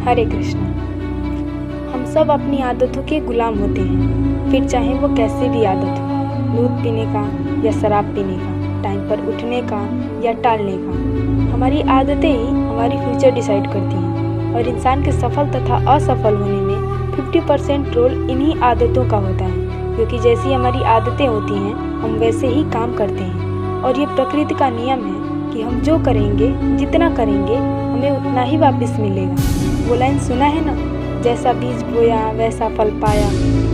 हरे कृष्णा। हम सब अपनी आदतों के गुलाम होते हैं, फिर चाहे वो कैसे भी आदत हो, दूध पीने का या शराब पीने का, टाइम पर उठने का या टालने का। हमारी आदतें ही हमारी फ्यूचर डिसाइड करती हैं और इंसान के सफल तथा असफल होने में 50% रोल इन्हीं आदतों का होता है, क्योंकि जैसी हमारी आदतें होती हैं हम वैसे ही काम करते हैं। और ये प्रकृति का नियम है कि हम जो करेंगे, जितना करेंगे, हमें उतना ही वापस मिलेगा। वो लाइन सुना है ना, जैसा बीज बोया वैसा फल पाया।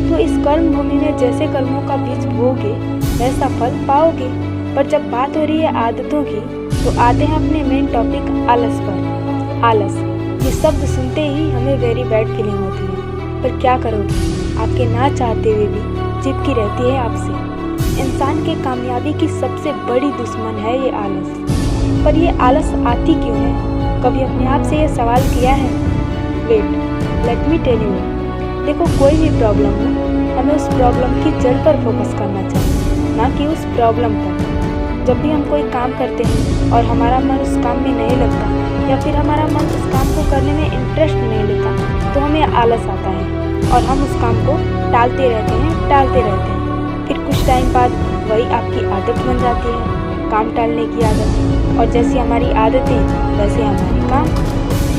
तो इस कर्म भूमि में जैसे कर्मों का बीज बोओगे वैसा फल पाओगे। पर जब बात हो रही है आदतों की, तो आते हैं अपने मेन टॉपिक आलस पर। आलस, ये शब्द सुनते ही हमें वेरी बैड फीलिंग होती है। पर क्या करोगे, आपके ना चाहते हुए भी चिपकी रहती है आपसे। इंसान के कामयाबी की सबसे बड़ी दुश्मन है ये आलस। पर ये आलस आती क्यों है? कभी अपने आप से ये सवाल किया है? Wait, let me tell you. देखो, कोई भी प्रॉब्लम हो, हमें उस प्रॉब्लम की जड़ पर फोकस करना चाहिए, ना कि उस प्रॉब्लम पर। जब भी हम कोई काम करते हैं और हमारा मन उस काम में नहीं लगता या फिर हमारा मन उस काम को करने में इंटरेस्ट नहीं लेता, तो हमें आलस आता है और हम उस काम को टालते रहते हैं। फिर कुछ टाइम बाद वही आपकी आदत बन जाती है, काम टालने की आदत। और जैसी हमारी आदतें वैसे हमारे काम।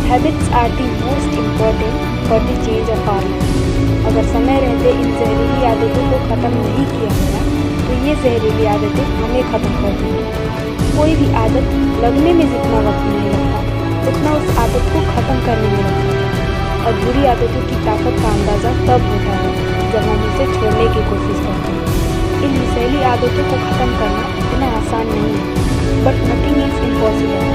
Habits are the most important for the change of our life. अगर समय रहते इन जहरीली आदतों को ख़त्म नहीं किया गया, तो ये जहरीली आदतें हमें ख़त्म कर देंगी। कोई भी आदत लगने में जितना वक्त नहीं लगता, उतना उस आदत को ख़त्म करने में लगता है। और बुरी आदतों की ताकत का अंदाज़ा तब होता है जब हम उसे छोड़ने की कोशिश करते हैं। इन विषैली आदतों को ख़त्म करना इतना आसान नहीं है, बट नथिंग इज इम्पॉसिबल।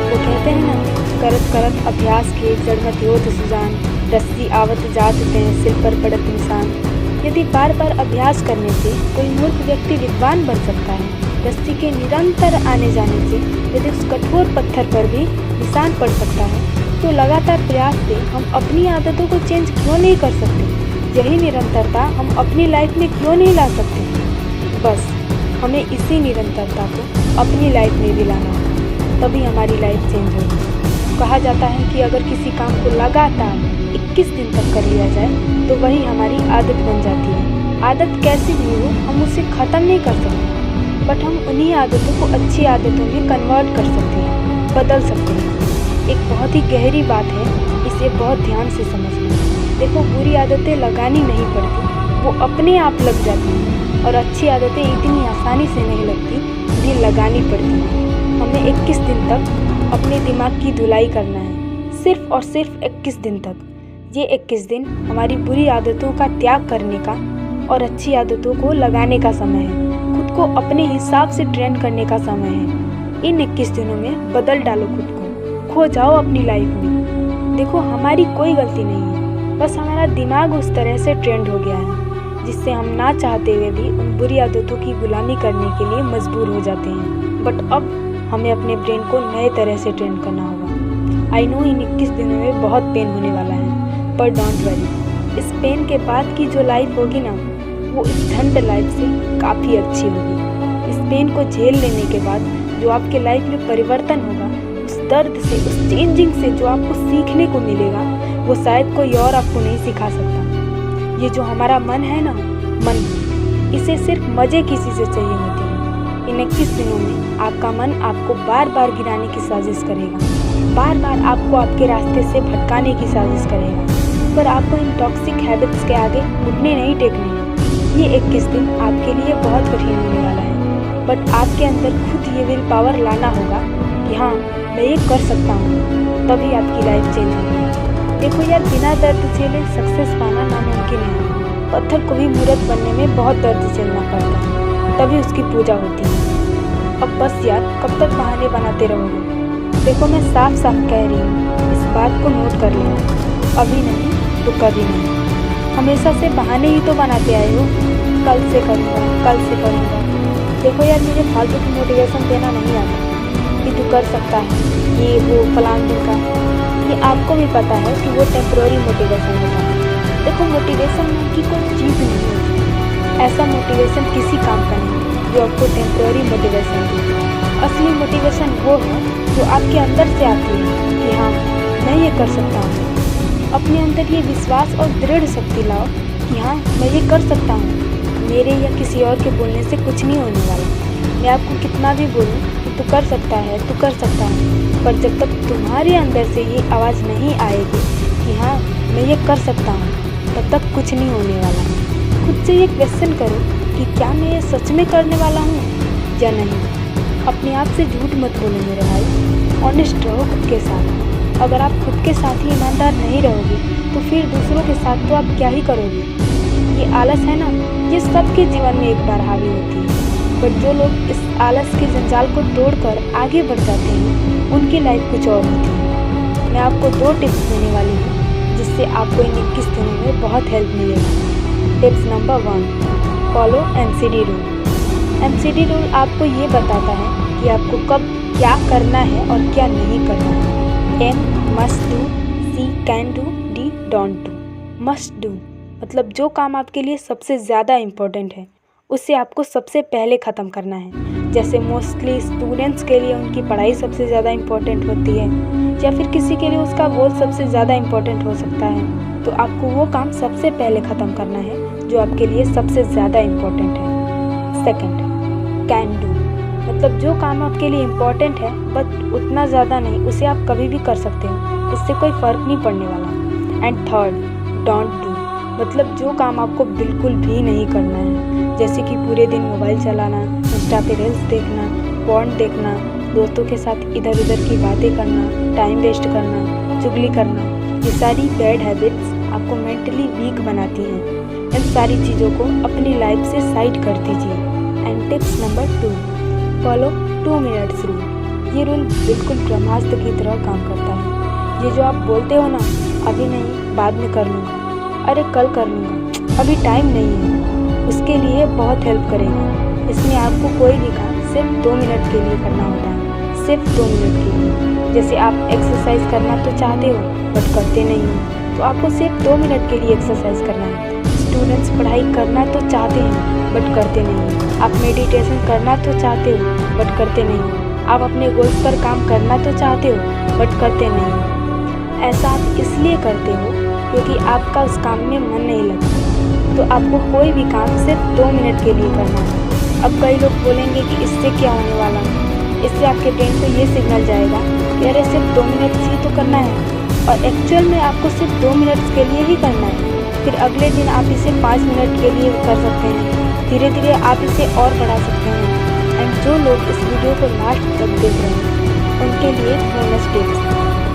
वो कहते हैं ना, करत करत अभ्यास के जड़मत योत सुजान, रस्सी आवत जात तैं सिर पर पड़त इंसान। यदि बार बार अभ्यास करने से कोई मूर्ख व्यक्ति विद्वान बन सकता है, रस्सी के निरंतर आने जाने से यदि उस कठोर पत्थर पर भी निशान पड़ सकता है, तो लगातार प्रयास से हम अपनी आदतों को चेंज क्यों नहीं कर सकते? यही निरंतरता हम अपनी लाइफ में क्यों नहीं ला सकते? बस हमें इसी निरंतरता को अपनी लाइफ में भी लाना होगा, तभी हमारी लाइफ चेंज होगी। कहा जाता है कि अगर किसी काम को लगातार 21 दिन तक कर लिया जाए तो वही हमारी आदत बन जाती है। आदत कैसी भी हो, हम उसे ख़त्म नहीं कर सकते, बट हम उन्हीं आदतों को अच्छी आदतों में कन्वर्ट कर सकते हैं, बदल सकते हैं। एक बहुत ही गहरी बात है, इसे बहुत ध्यान से समझना। देखो, बुरी आदतें लगानी नहीं पड़ती, वो अपने आप लग जाती हैं। और अच्छी आदतें इतनी आसानी से नहीं लगती, उन्हें लगानी पड़ती हैं। हमें 21 दिन तक अपने दिमाग की धुलाई करना है, सिर्फ और सिर्फ 21 दिन तक। ये 21 दिन हमारी बुरी आदतों का त्याग करने का और अच्छी आदतों को लगाने का समय है। खुद को अपने हिसाब से ट्रेन करने का समय है। इन 21 दिनों में बदल डालो खुद को, खो जाओ अपनी लाइफ में। देखो, हमारी कोई गलती नहीं है, बस हमारा दिमाग उस तरह से ट्रेंड हो गया है जिससे हम ना चाहते हुए भी उन बुरी आदतों की गुलामी करने के लिए मजबूर हो जाते हैं। बट अब हमें अपने ब्रेन को नए तरह से ट्रेन करना होगा। आई नो इन 21 दिनों में बहुत पेन होने वाला है, पर डोंट वरी। इस पेन के बाद की जो लाइफ होगी ना, वो इस झंड लाइफ से काफ़ी अच्छी होगी। इस पेन को झेल लेने के बाद जो आपके लाइफ में परिवर्तन होगा, उस दर्द से, उस चेंजिंग से जो आपको सीखने को मिलेगा, वो शायद कोई और आपको नहीं सिखा सकता। ये जो हमारा मन है ना, मन, इसे सिर्फ मज़े किसी से चाहिए होती है। इन 21 दिनों में आपका मन आपको बार बार गिराने की साजिश करेगा, बार बार आपको आपके रास्ते से भटकाने की साजिश करेगा, पर आपको इन टॉक्सिक हैबिट्स के आगे घुटने नहीं टेकने हैं। ये 21 दिन आपके लिए बहुत कठिन होने वाला है, बट आपके अंदर खुद ये विल पावर लाना होगा कि हाँ, मैं ये कर सकता हूँ, तभी आपकी लाइफ चेंज होगी। देखो यार, बिना दर्द झेले सक्सेस पाना नामुमकिन है। पत्थर को भी मूर्त बनने में बहुत दर्द झेलना पड़ता है, तभी उसकी पूजा होती है। अब बस यार, कब तक बहाने बनाते रहोगे? देखो, मैं साफ साफ कह रही हूँ, इस बात को नोट कर लेना, अभी नहीं तो कभी नहीं। हमेशा से बहाने ही तो बनाते आए हो, कल से करूँगा, कल से करूँगा। देखो यार, मुझे फालतू की मोटिवेशन देना नहीं आता कि तू कर सकता है, ये वो फलान दिन का। ये आपको भी पता है कि वो टेम्प्रोरी मोटिवेशन होता है। देखो, मोटिवेशन की कोई चीज़ नहीं है। ऐसा मोटिवेशन किसी काम का नहीं जो आपको टेम्प्रोरी मोटिवेशन दे। असली मोटिवेशन वो है जो आपके अंदर से आती है कि हाँ, मैं ये कर सकता हूँ। अपने अंदर ये विश्वास और दृढ़ शक्ति लाओ कि हाँ, मैं ये कर सकता हूँ। मेरे या किसी और के बोलने से कुछ नहीं होने वाला। मैं आपको कितना भी बोलूँ कि तू कर सकता है, तू कर सकता है, पर जब तक तुम्हारे अंदर से ये आवाज़ नहीं आएगी कि हाँ, मैं ये कर सकता हूँ, तब तक कुछ नहीं होने वाला। खुद से ये क्वेश्चन करो कि क्या मैं ये सच में करने वाला हूँ या नहीं। अपने आप से झूठ मत बोलो मेरे भाई, ऑनेस्ट रहो खुद के साथ। अगर आप खुद के साथ ही ईमानदार नहीं रहोगे तो फिर दूसरों के साथ तो आप क्या ही करोगे। ये आलस है ना, ये सबके जीवन में एक बार हावी होती है, पर जो लोग इस आलस के जंजाल को तोड़कर आगे बढ़ जाते हैं उनकी लाइफ कुछ और होती है। मैं आपको 2 टिप्स देने वाली हूँ जिससे आपको इन 21 दिनों में बहुत हेल्प मिलेगी। Tips number 1, follow MCD rule. MCD rule आपको ये बताता है कि आपको कब क्या करना है और क्या नहीं करना है। M must do, C can do, D don't do. Must do मतलब जो काम आपके लिए सबसे ज़्यादा इम्पोर्टेंट है उसे आपको सबसे पहले ख़त्म करना है। जैसे मोस्टली स्टूडेंट्स के लिए उनकी पढ़ाई सबसे ज़्यादा इम्पोर्टेंट होती है, या फिर किसी के लिए उसका गोल सबसे ज़्यादा इम्पोर्टेंट हो सकता है, तो आपको वो काम सबसे पहले ख़त्म करना है जो आपके लिए सबसे ज़्यादा इम्पोर्टेंट है। सेकंड, कैन डू मतलब जो काम आपके लिए इम्पोर्टेंट है बट उतना ज़्यादा नहीं, उसे आप कभी भी कर सकते हो, इससे कोई फ़र्क नहीं पड़ने वाला। एंड थर्ड, डोंट डू मतलब जो काम आपको बिल्कुल भी नहीं करना है, जैसे कि पूरे दिन मोबाइल चलाना, इंस्टा पे रील्स देखना, पॉर्न देखना, दोस्तों के साथ इधर उधर की बातें करना, टाइम वेस्ट करना, चुगली करना। ये सारी बैड हैबिट्स आपको मेंटली वीक बनाती हैं। इन सारी चीज़ों को अपनी लाइफ से साइड कर दीजिए। And tips number 2, follow 2 minutes rule. ये रूल बिल्कुल ब्रह्मास्त्र की तरह काम करता है। ये जो आप बोलते हो ना, अभी नहीं, बाद में कर लूँगा, अरे कल कर लूँगा, अभी टाइम नहीं है, उसके लिए बहुत हेल्प करेगा। इसमें आपको कोई भी काम सिर्फ 2 मिनट के लिए करना होता है, सिर्फ 2 मिनट के लिए। जैसे आप एक्सरसाइज करना तो चाहते हो बट करते नहीं हो, तो आपको सिर्फ 2 मिनट के लिए एक्सरसाइज करना है। स्टूडेंट्स पढ़ाई करना तो चाहते हैं बट करते नहीं हो। आप मेडिटेशन करना तो चाहते हो बट करते नहीं हो। आप अपने गोल्स पर काम करना तो चाहते हो बट करते नहीं हो। ऐसा आप इसलिए करते हो क्योंकि आपका उस काम में मन नहीं लगता। तो आपको कोई भी काम सिर्फ 2 मिनट के लिए करना है। अब कई लोग बोलेंगे कि इससे क्या होने वाला है, इससे आपके ब्रेन को ये सिग्नल जाएगा कि अरे सिर्फ 2 मिनट ही तो करना है, और एक्चुअल में आपको सिर्फ 2 मिनट्स के लिए ही करना है। फिर अगले दिन आप इसे 5 मिनट के लिए कर सकते हैं, धीरे धीरे आप इसे और बढ़ा सकते हैं। एंड जो लोग इस वीडियो को लास्ट तक देख रहे हैं उनके लिए बोनस टिप्स,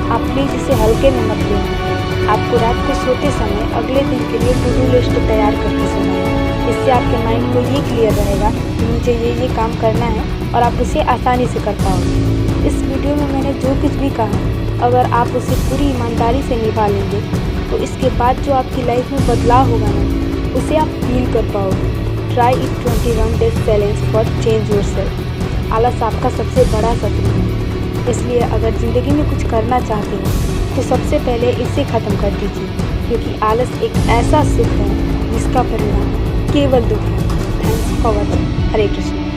आप प्लीज़ इसे हल्के में मत लें। आपको रात को सोते समय अगले दिन के लिए टू डू लिस्ट तैयार करके सोना है। इससे आपके माइंड को ये क्लियर रहेगा कि मुझे ये काम करना है और आप उसे आसानी से कर पाओगे। इस वीडियो में मैंने जो कुछ भी कहा, अगर आप उसे पूरी ईमानदारी से निभा लेंगे तो इसके बाद जो आपकी लाइफ में बदलाव होगा ना, उसे आप फील कर पाओगे। Try it 21 days challenge for change yourself. आलस आपका सबसे बड़ा शत्रु है, इसलिए अगर ज़िंदगी में कुछ करना चाहते हैं तो सबसे पहले इसे ख़त्म कर दीजिए, क्योंकि आलस एक ऐसा सुख है जिसका परिणाम केवल दुख है। Thanks for watching. Hare Krishna.